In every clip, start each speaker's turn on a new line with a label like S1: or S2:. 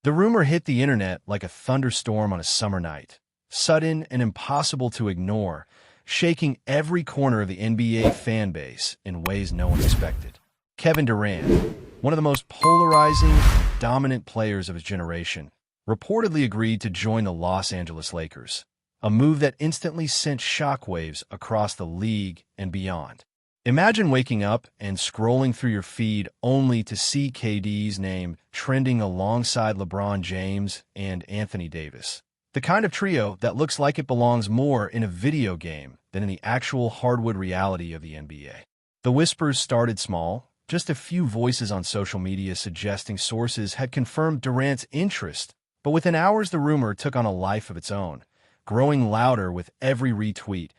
S1: The rumor hit the internet like a thunderstorm on a summer night, sudden and impossible to ignore, shaking every corner of the NBA fan base in ways no one expected. Kevin Durant, one of the most polarizing and dominant players of his generation, reportedly agreed to join the Los Angeles Lakers, a move that instantly sent shockwaves across the league and beyond. Imagine waking up and scrolling through your feed only to see KD's name trending alongside LeBron James and Anthony Davis. The kind of trio that looks like it belongs more in a video game than in the actual hardwood reality of the NBA. The whispers started small, just a few voices on social media suggesting sources had confirmed Durant's interest, but within hours the rumor took on a life of its own, growing louder with every retweet,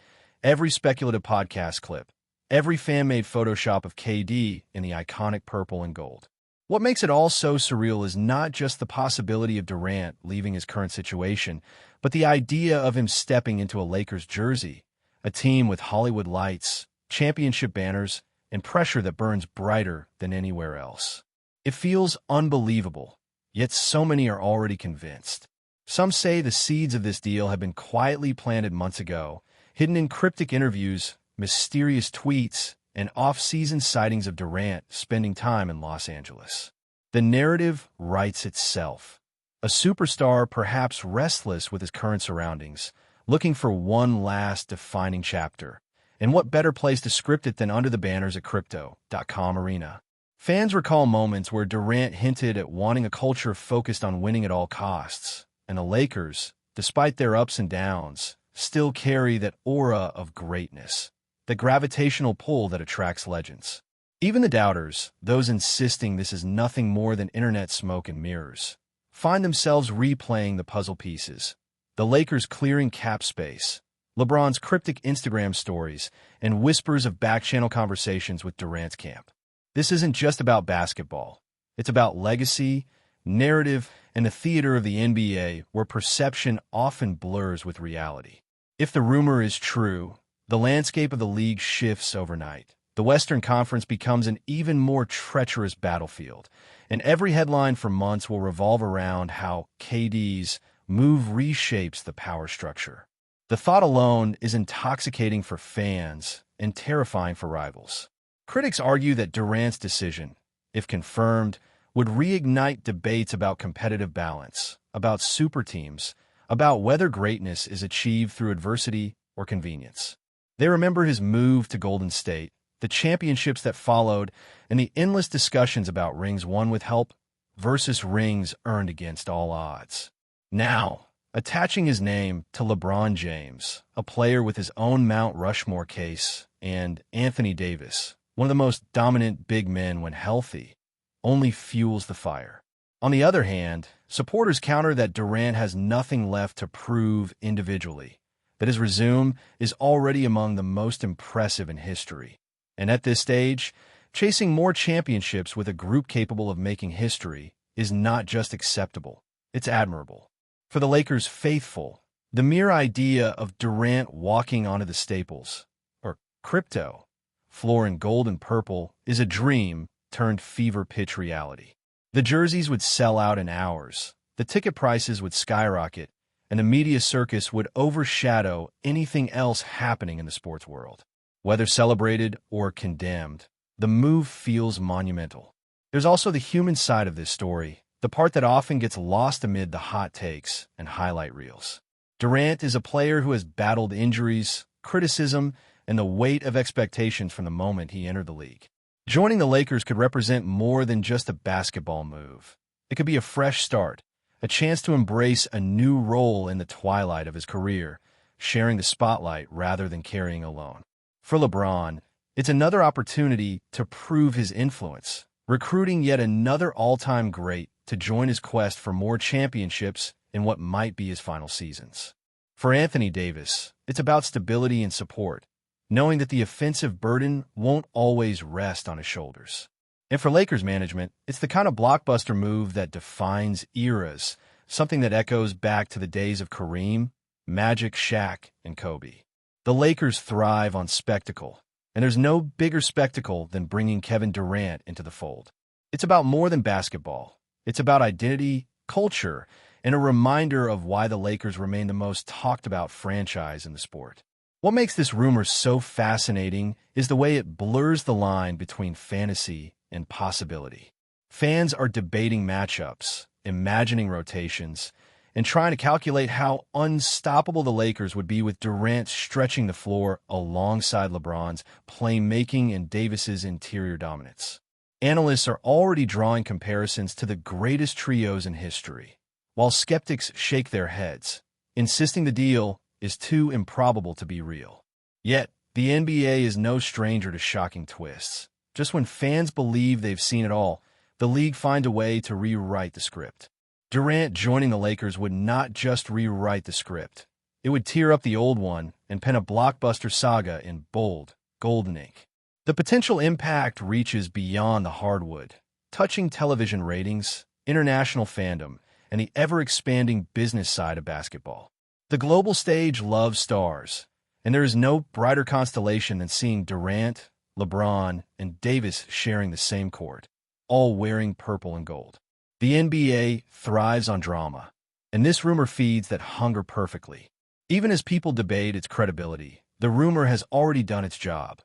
S1: every speculative podcast clip, every fan-made Photoshop of KD in the iconic purple and gold. What makes it all so surreal is not just the possibility of Durant leaving his current situation, but the idea of him stepping into a Lakers jersey, a team with Hollywood lights, championship banners, and pressure that burns brighter than anywhere else. It feels unbelievable, yet so many are already convinced. Some say the seeds of this deal have been quietly planted months ago, hidden in cryptic interviews, mysterious tweets, and off-season sightings of Durant spending time in Los Angeles. The narrative writes itself. A superstar perhaps restless with his current surroundings, looking for one last defining chapter. And what better place to script it than under the banners at Crypto.com Arena? Fans recall moments where Durant hinted at wanting a culture focused on winning at all costs, and the Lakers, despite their ups and downs, still carry that aura of greatness, the gravitational pull that attracts legends. Even the doubters, those insisting this is nothing more than internet smoke and mirrors, find themselves replaying the puzzle pieces. The Lakers clearing cap space, LeBron's cryptic Instagram stories, and whispers of back-channel conversations with Durant's camp. This isn't just about basketball. It's about legacy, narrative, and the theater of the NBA where perception often blurs with reality. If the rumor is true, the landscape of the league shifts overnight. The Western Conference becomes an even more treacherous battlefield, and every headline for months will revolve around how KD's move reshapes the power structure. The thought alone is intoxicating for fans and terrifying for rivals. Critics argue that Durant's decision, if confirmed, would reignite debates about competitive balance, about super teams, about whether greatness is achieved through adversity or convenience. They remember his move to Golden State, the championships that followed, and the endless discussions about rings won with help versus rings earned against all odds. Now, attaching his name to LeBron James, a player with his own Mount Rushmore case, and Anthony Davis, one of the most dominant big men when healthy, only fuels the fire. On the other hand, supporters counter that Durant has nothing left to prove individually, that his resume is already among the most impressive in history. And at this stage, chasing more championships with a group capable of making history is not just acceptable, it's admirable. For the Lakers faithful, the mere idea of Durant walking onto the Staples, or Crypto, floor in gold and purple, is a dream turned fever-pitch reality. The jerseys would sell out in hours, the ticket prices would skyrocket, and the media circus would overshadow anything else happening in the sports world. Whether celebrated or condemned, the move feels monumental. There's also the human side of this story, the part that often gets lost amid the hot takes and highlight reels. Durant is a player who has battled injuries, criticism, and the weight of expectations from the moment he entered the league. Joining the Lakers could represent more than just a basketball move. It could be a fresh start, a chance to embrace a new role in the twilight of his career, sharing the spotlight rather than carrying alone. For LeBron, it's another opportunity to prove his influence, recruiting yet another all-time great to join his quest for more championships in what might be his final seasons. For Anthony Davis, it's about stability and support, knowing that the offensive burden won't always rest on his shoulders. And for Lakers management, it's the kind of blockbuster move that defines eras, something that echoes back to the days of Kareem, Magic, Shaq, and Kobe. The Lakers thrive on spectacle, and there's no bigger spectacle than bringing Kevin Durant into the fold. It's about more than basketball. It's about identity, culture, and a reminder of why the Lakers remain the most talked about franchise in the sport. What makes this rumor so fascinating is the way it blurs the line between fantasy and possibility. Fans are debating matchups, imagining rotations, and trying to calculate how unstoppable the Lakers would be with Durant stretching the floor alongside LeBron's playmaking and Davis's interior dominance. Analysts are already drawing comparisons to the greatest trios in history, while skeptics shake their heads, insisting the deal is too improbable to be real. Yet, the NBA is no stranger to shocking twists. Just when fans believe they've seen it all, the league finds a way to rewrite the script. Durant joining the Lakers would not just rewrite the script. It would tear up the old one and pen a blockbuster saga in bold, golden ink. The potential impact reaches beyond the hardwood, touching television ratings, international fandom, and the ever-expanding business side of basketball. The global stage loves stars, and there is no brighter constellation than seeing Durant, LeBron, and Davis sharing the same court, all wearing purple and gold. The NBA thrives on drama, and this rumor feeds that hunger perfectly. Even as people debate its credibility, the rumor has already done its job.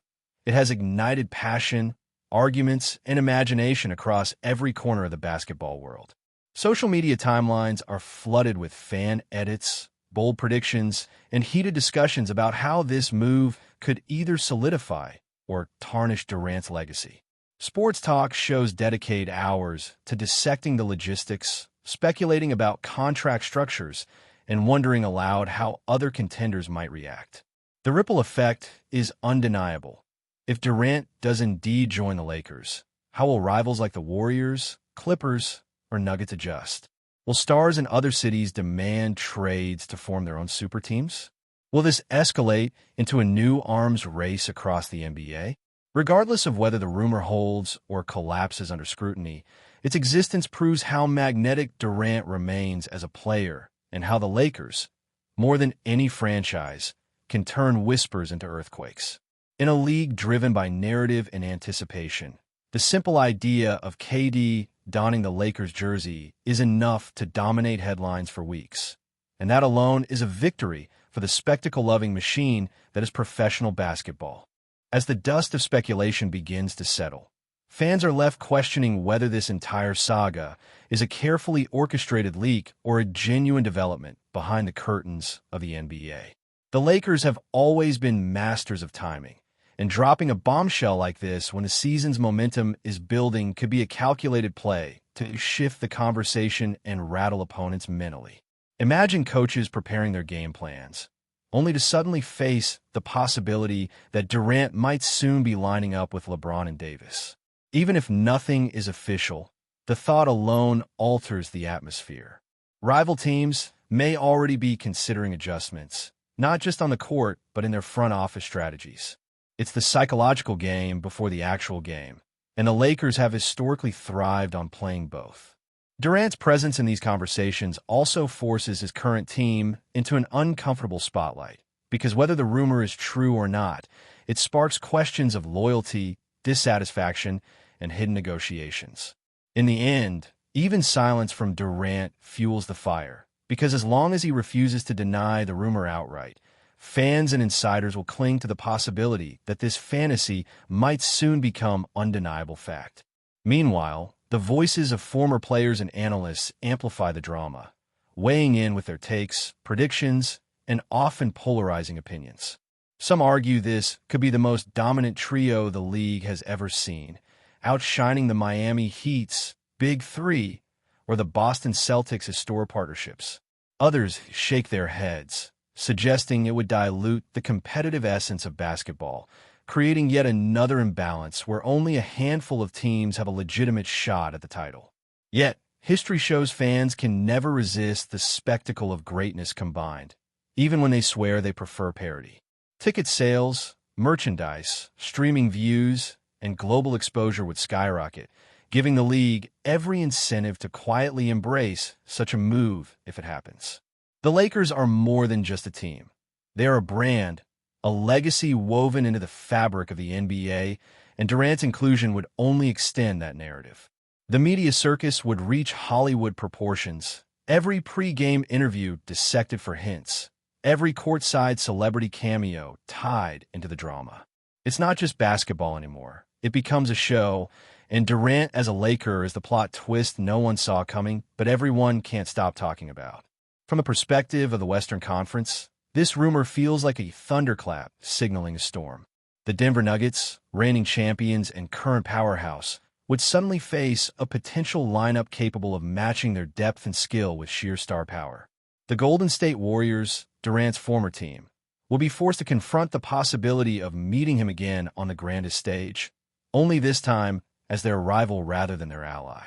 S1: It has ignited passion, arguments, and imagination across every corner of the basketball world. Social media timelines are flooded with fan edits, bold predictions, and heated discussions about how this move could either solidify or tarnish Durant's legacy. Sports talk shows dedicate hours to dissecting the logistics, speculating about contract structures, and wondering aloud how other contenders might react. The ripple effect is undeniable. If Durant does indeed join the Lakers, how will rivals like the Warriors, Clippers, or Nuggets adjust? Will stars in other cities demand trades to form their own super teams? Will this escalate into a new arms race across the NBA? Regardless of whether the rumor holds or collapses under scrutiny, its existence proves how magnetic Durant remains as a player and how the Lakers, more than any franchise, can turn whispers into earthquakes. In a league driven by narrative and anticipation, the simple idea of KD donning the Lakers jersey is enough to dominate headlines for weeks. And that alone is a victory for the spectacle-loving machine that is professional basketball. As the dust of speculation begins to settle, fans are left questioning whether this entire saga is a carefully orchestrated leak or a genuine development behind the curtains of the NBA. The Lakers have always been masters of timing, and dropping a bombshell like this when the season's momentum is building could be a calculated play to shift the conversation and rattle opponents mentally. Imagine coaches preparing their game plans, only to suddenly face the possibility that Durant might soon be lining up with LeBron and Davis. Even if nothing is official, the thought alone alters the atmosphere. Rival teams may already be considering adjustments, not just on the court, but in their front office strategies. It's the psychological game before the actual game, and the Lakers have historically thrived on playing both. Durant's presence in these conversations also forces his current team into an uncomfortable spotlight, because whether the rumor is true or not, it sparks questions of loyalty, dissatisfaction, and hidden negotiations. In the end, even silence from Durant fuels the fire, because as long as he refuses to deny the rumor outright, fans and insiders will cling to the possibility that this fantasy might soon become undeniable fact. Meanwhile, the voices of former players and analysts amplify the drama, weighing in with their takes, predictions, and often polarizing opinions. Some argue this could be the most dominant trio the league has ever seen, outshining the Miami Heat's Big Three or the Boston Celtics' historic partnerships. Others shake their heads, suggesting it would dilute the competitive essence of basketball, creating yet another imbalance where only a handful of teams have a legitimate shot at the title. Yet, history shows fans can never resist the spectacle of greatness combined, even when they swear they prefer parity. Ticket sales, merchandise, streaming views, and global exposure would skyrocket, giving the league every incentive to quietly embrace such a move if it happens. The Lakers are more than just a team. They are a brand, a legacy woven into the fabric of the NBA, and Durant's inclusion would only extend that narrative. The media circus would reach Hollywood proportions, Every pre-game interview dissected for hints. Every courtside celebrity cameo tied into the drama. It's not just basketball anymore. It becomes a show, and Durant as a Laker is the plot twist no one saw coming, but everyone can't stop talking about. From the perspective of the Western Conference, this rumor feels like a thunderclap signaling a storm. The Denver Nuggets, reigning champions and current powerhouse, would suddenly face a potential lineup capable of matching their depth and skill with sheer star power. The Golden State Warriors, Durant's former team, will be forced to confront the possibility of meeting him again on the grandest stage, only this time as their rival rather than their ally.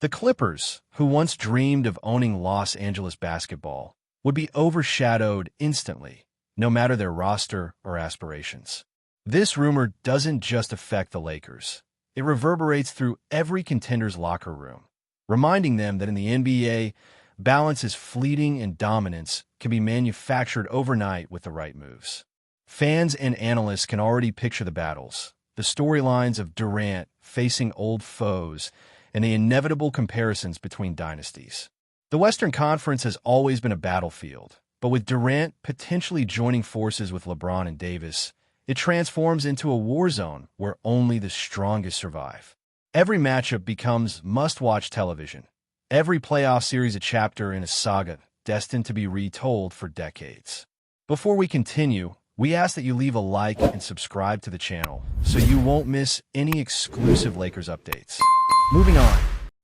S1: The Clippers, who once dreamed of owning Los Angeles basketball, would be overshadowed instantly, no matter their roster or aspirations. This rumor doesn't just affect the Lakers. It reverberates through every contender's locker room, reminding them that in the NBA, balance is fleeting and dominance can be manufactured overnight with the right moves. Fans and analysts can already picture the battles, the storylines of Durant facing old foes, and the inevitable comparisons between dynasties. The Western Conference has always been a battlefield, but with Durant potentially joining forces with LeBron and Davis, it transforms into a war zone where only the strongest survive. Every matchup becomes must-watch television. Every playoff series a chapter in a saga destined to be retold for decades. Before we continue, we ask that you leave a like and subscribe to the channel so you won't miss any exclusive Lakers updates. Moving on,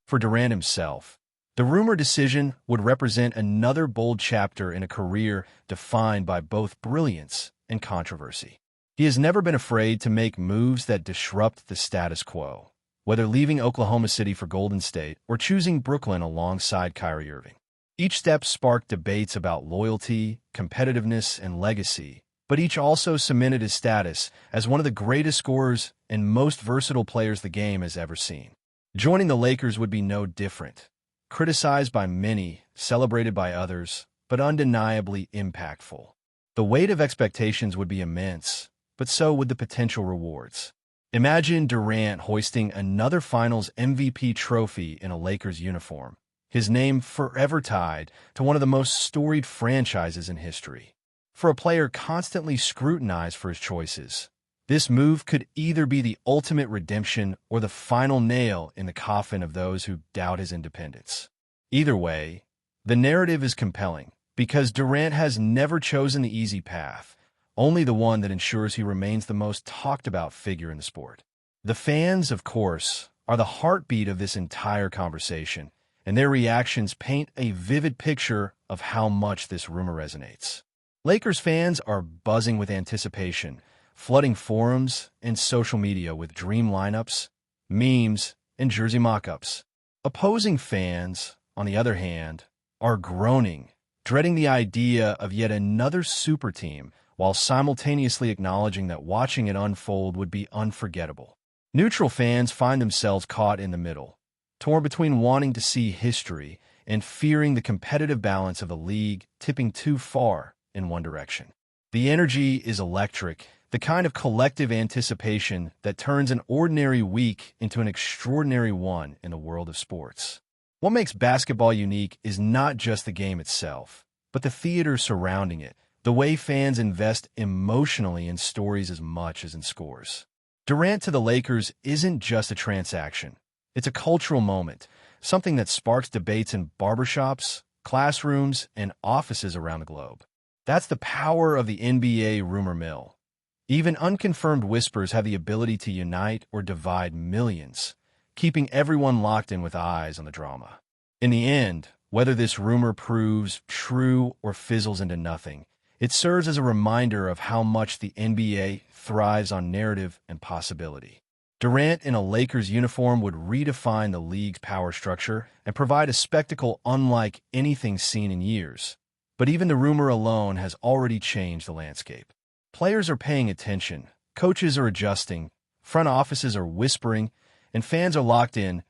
S1: for Durant himself, the rumor decision would represent another bold chapter in a career defined by both brilliance and controversy. He has never been afraid to make moves that disrupt the status quo, whether leaving Oklahoma City for Golden State or choosing Brooklyn alongside Kyrie Irving. Each step sparked debates about loyalty, competitiveness, and legacy, but each also cemented his status as one of the greatest scorers and most versatile players the game has ever seen. Joining the Lakers would be no different. Criticized by many, celebrated by others, but undeniably impactful. The weight of expectations would be immense, but so would the potential rewards. Imagine Durant hoisting another Finals MVP trophy in a Lakers uniform, his name forever tied to one of the most storied franchises in history. For a player constantly scrutinized for his choices, this move could either be the ultimate redemption or the final nail in the coffin of those who doubt his independence. Either way, the narrative is compelling because Durant has never chosen the easy path, only the one that ensures he remains the most talked-about figure in the sport. The fans, of course, are the heartbeat of this entire conversation, and their reactions paint a vivid picture of how much this rumor resonates. Lakers fans are buzzing with anticipation, flooding forums and social media with dream lineups, memes, and jersey mock-ups. Opposing fans, on the other hand, are groaning, dreading the idea of yet another super team, while simultaneously acknowledging that watching it unfold would be unforgettable. Neutral fans find themselves caught in the middle, torn between wanting to see history and fearing the competitive balance of the league tipping too far in one direction. The energy is electric, the kind of collective anticipation that turns an ordinary week into an extraordinary one in the world of sports. What makes basketball unique is not just the game itself, but the theater surrounding it, the way fans invest emotionally in stories as much as in scores. Durant to the Lakers isn't just a transaction. It's a cultural moment, something that sparks debates in barbershops, classrooms, and offices around the globe. That's the power of the NBA rumor mill. Even unconfirmed whispers have the ability to unite or divide millions, keeping everyone locked in with eyes on the drama. In the end, whether this rumor proves true or fizzles into nothing, it serves as a reminder of how much the NBA thrives on narrative and possibility. Durant in a Lakers uniform would redefine the league's power structure and provide a spectacle unlike anything seen in years. But even the rumor alone has already changed the landscape. Players are paying attention, coaches are adjusting, front offices are whispering, and fans are locked in,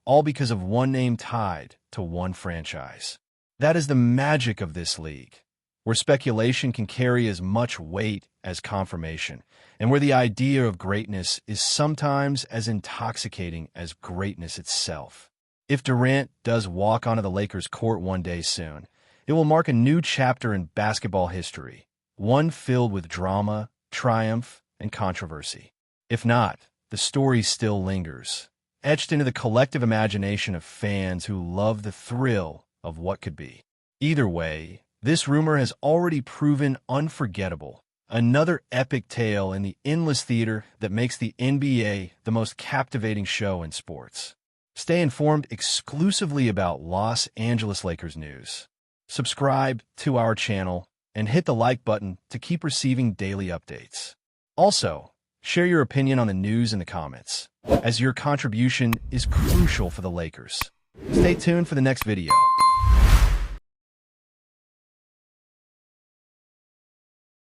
S1: all because of one name tied to one franchise. That is the magic of this league, where speculation can carry as much weight as confirmation, and where the idea of greatness is sometimes as intoxicating as greatness itself. If Durant does walk onto the Lakers' court one day soon, it will mark a new chapter in basketball history, one filled with drama, triumph, and controversy. If not, the story still lingers, etched into the collective imagination of fans who love the thrill of what could be. Either way, this rumor has already proven unforgettable. Another epic tale in the endless theater that makes the NBA the most captivating show in sports. Stay informed exclusively about Los Angeles Lakers news. Subscribe to our channel and hit the like button to keep receiving daily updates. Also, share your opinion on the news in the comments, as your contribution is crucial for the Lakers. Stay tuned for the next video.